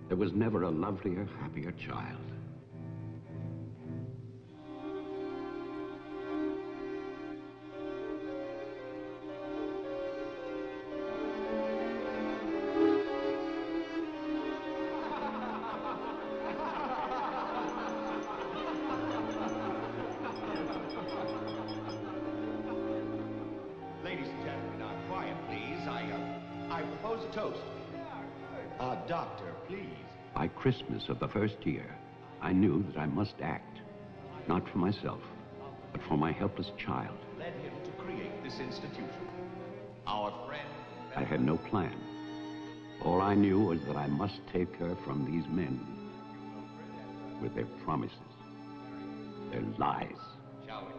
Speaker 4: There was never a lovelier, happier child.
Speaker 19: Ladies and gentlemen, now quiet, please. I propose a toast. Doctor, please.
Speaker 4: By Christmas of the first year, I knew that I must act, not for myself, but for my helpless child.
Speaker 19: Led him to create this institution. Our friend...
Speaker 4: I had no plan. All I knew was that I must take her from these men with their promises, their lies.
Speaker 19: Shall we?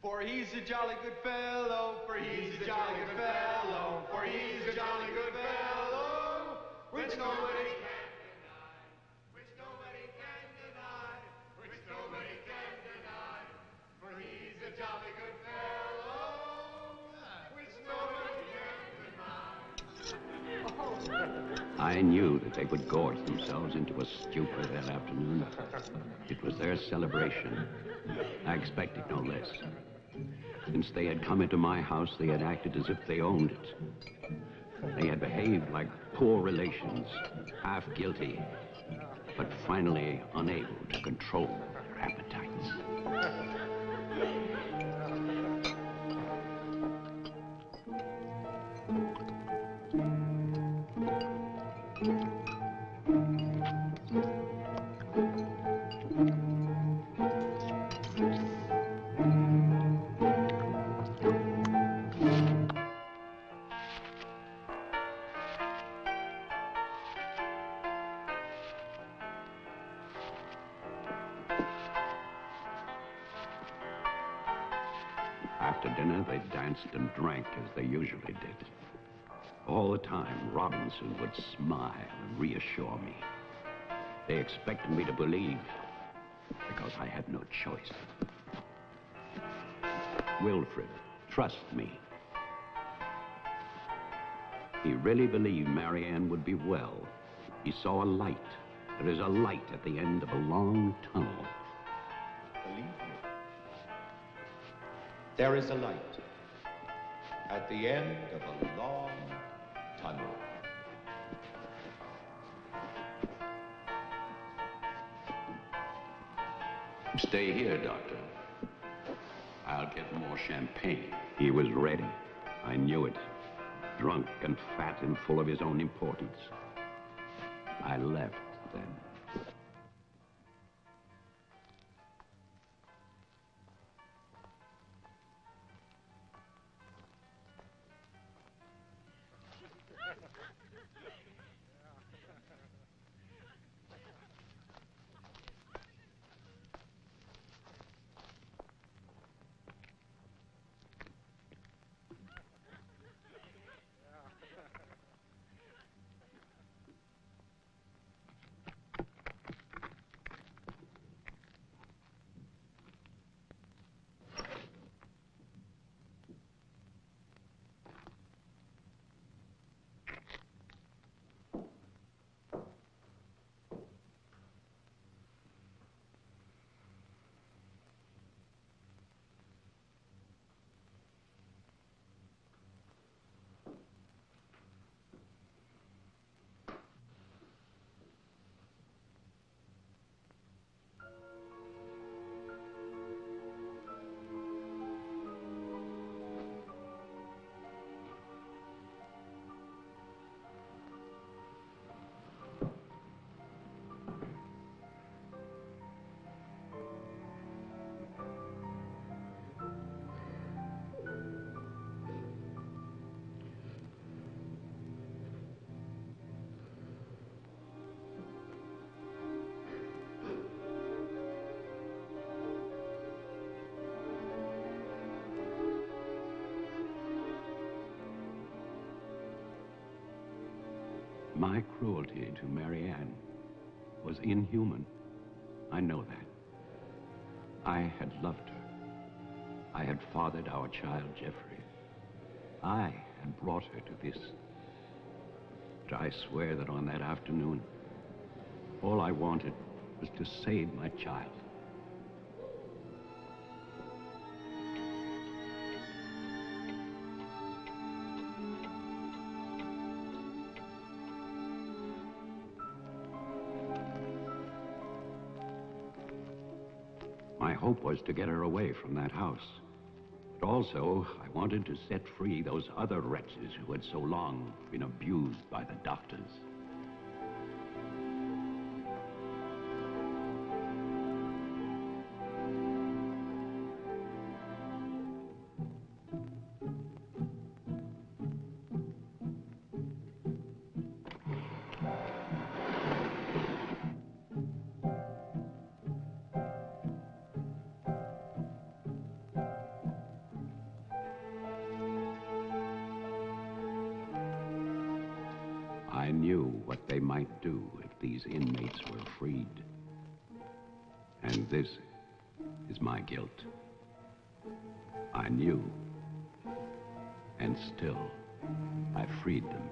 Speaker 19: For he's a jolly good fellow, for he's a jolly good fellow, for he's a jolly good fellow, which nobody can deny, which nobody can deny, which nobody can deny, for he's a jolly good fellow, which nobody can deny.
Speaker 4: I knew that they would gorge themselves into a stupor that afternoon. It was their celebration. I expected no less. Since they had come into my house, they had acted as if they owned it. They had behaved like poor relations, half guilty, but finally unable to control their appetites. After dinner, they danced and drank as they usually did. All the time, Robinson would smile and reassure me. They expected me to believe, because I had no choice. Wilfred, trust me. He really believed Marianne would be well. He saw a light. There is a light at the end of a long tunnel.
Speaker 20: Believe me. There is a light at the end of a long tunnel.
Speaker 4: Stay here, Doctor. I'll get more champagne. He was ready. I knew it. Drunk and fat and full of his own importance. I left then. My cruelty to Marianne was inhuman. I know that. I had loved her. I had fathered our child, Jeffrey. I had brought her to this. But I swear that on that afternoon, all I wanted was to save my child. My hope was to get her away from that house. But also, I wanted to set free those other wretches who had so long been abused by the doctors. I knew what they might do if these inmates were freed. And this is my guilt. I knew, and still I freed them.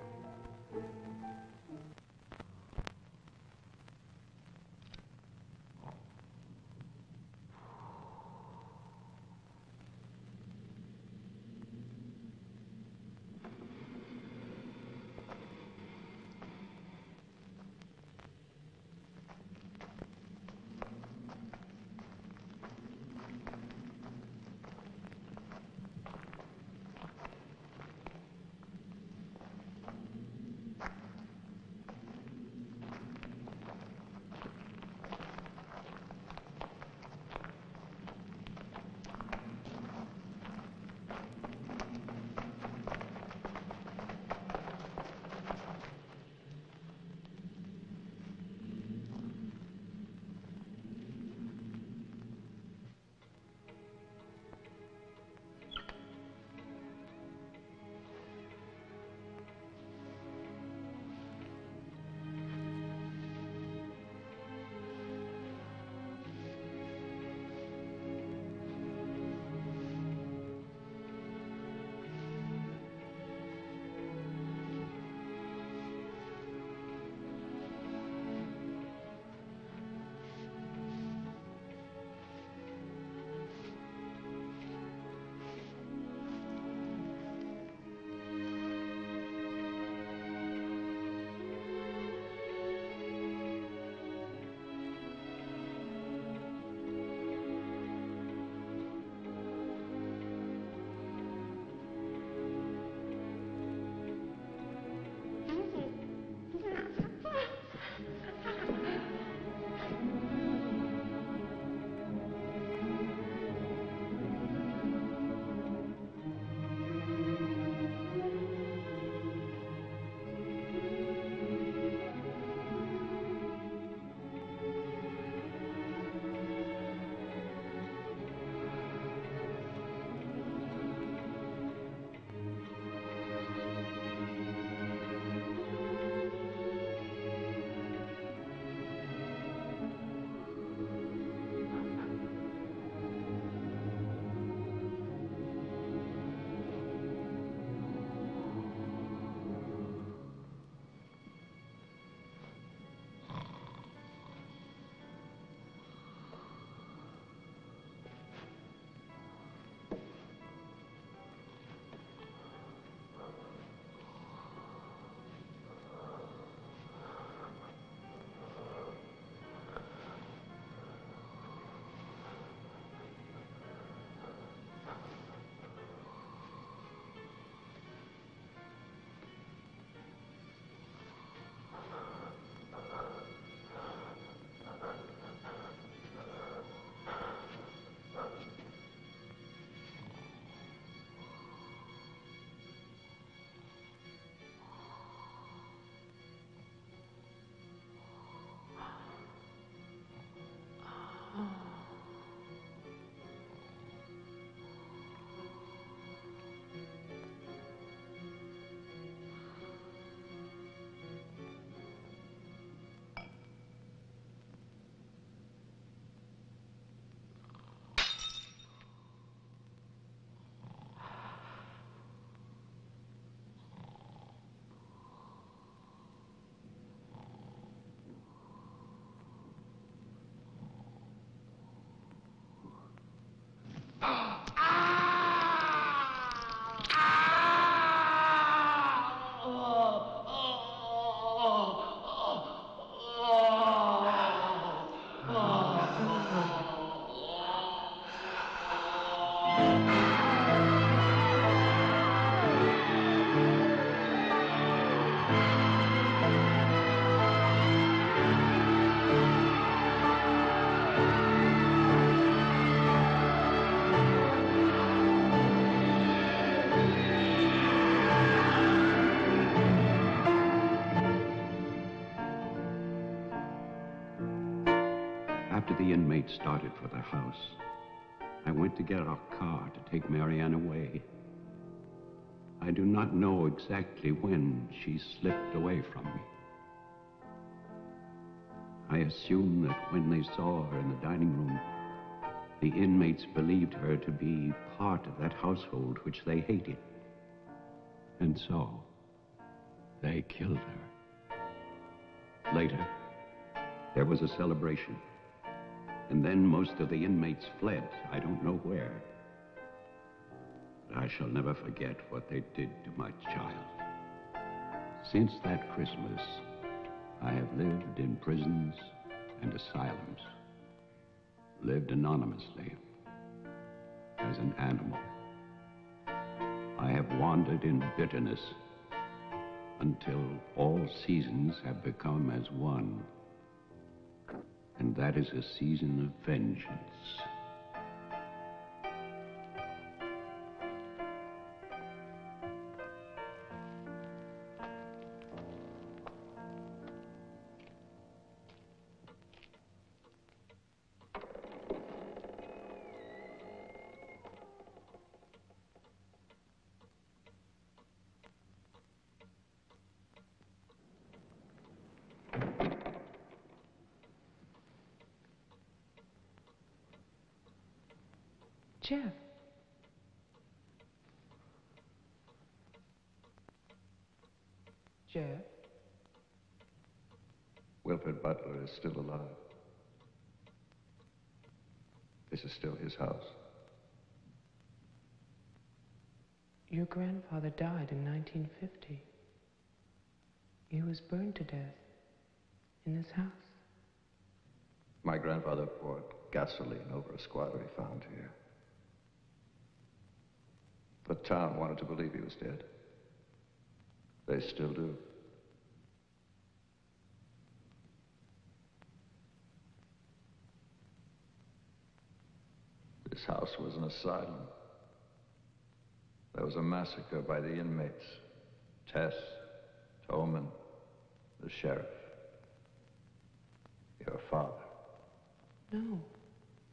Speaker 4: After the inmates started for the house, I went to get our car to take Marianne away. I do not know exactly when she slipped away from me. I assume that when they saw her in the dining room, the inmates believed her to be part of that household which they hated. And so, they killed her. Later, there was a celebration. And then most of the inmates fled. I don't know where. But I shall never forget what they did to my child. Since that Christmas, I have lived in prisons and asylums. Lived anonymously, as an animal. I have wandered in bitterness until all seasons have become as one. And that is a season of vengeance.
Speaker 1: Jeff. Jeff?
Speaker 15: Wilfred Butler is still alive. This is still his house.
Speaker 1: Your grandfather died in 1950. He was burned to death in this house.
Speaker 15: My grandfather poured gasoline over a squatter he found here. The town wanted to believe he was dead. They still do. This house was an asylum. There was a massacre by the inmates. Tess, Tolman, the sheriff. Your father.
Speaker 1: No.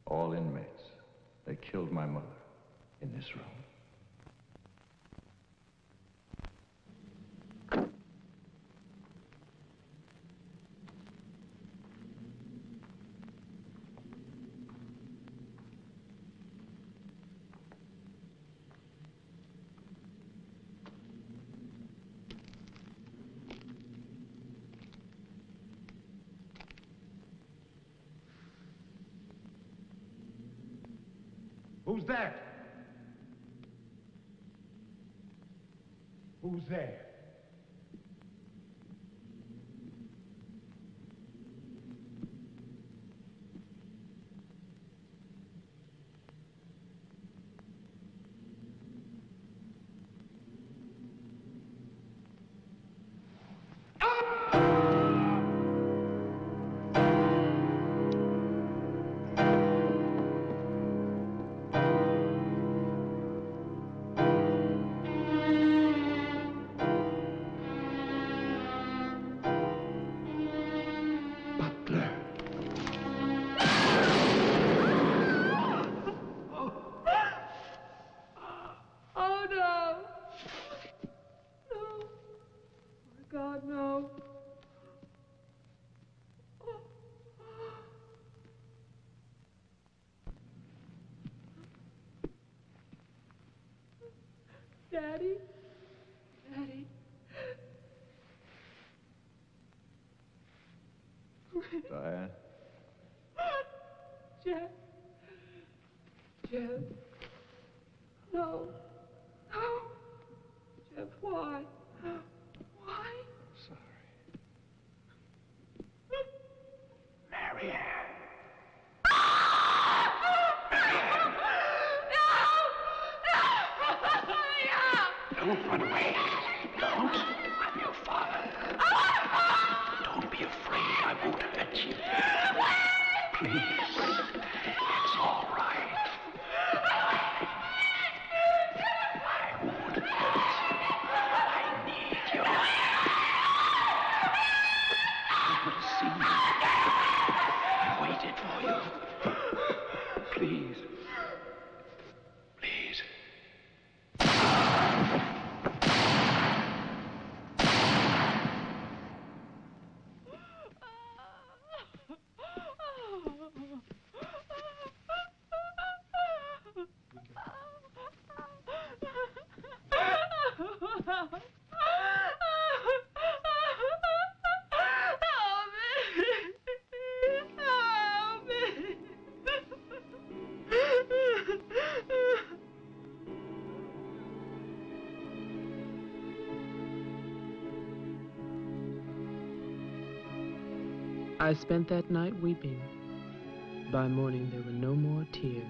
Speaker 15: All inmates. They killed my mother in this room.
Speaker 13: Who's that? Who's there?
Speaker 5: Daddy? Daddy?
Speaker 15: Diane?
Speaker 5: Jeff? Jeff? No. No. Jeff, why? Why?
Speaker 15: Sorry.
Speaker 14: Marianne. Don't run away. Don't. I'm your father. Don't be afraid. I won't hurt you. Please. It's all right. I won't hurt you. I need your help. I want to see you. I waited for you.
Speaker 1: I spent that night weeping. By morning, there were no more tears.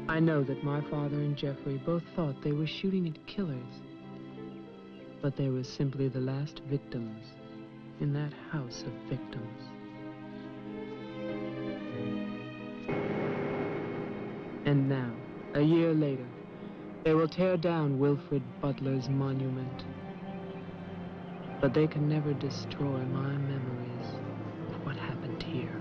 Speaker 1: I know that my father and Jeffrey both thought they were shooting at killers, but they were simply the last victims in that house of victims. And now, a year later, they will tear down Wilfred Butler's monument. But they can never destroy my memories of what happened here.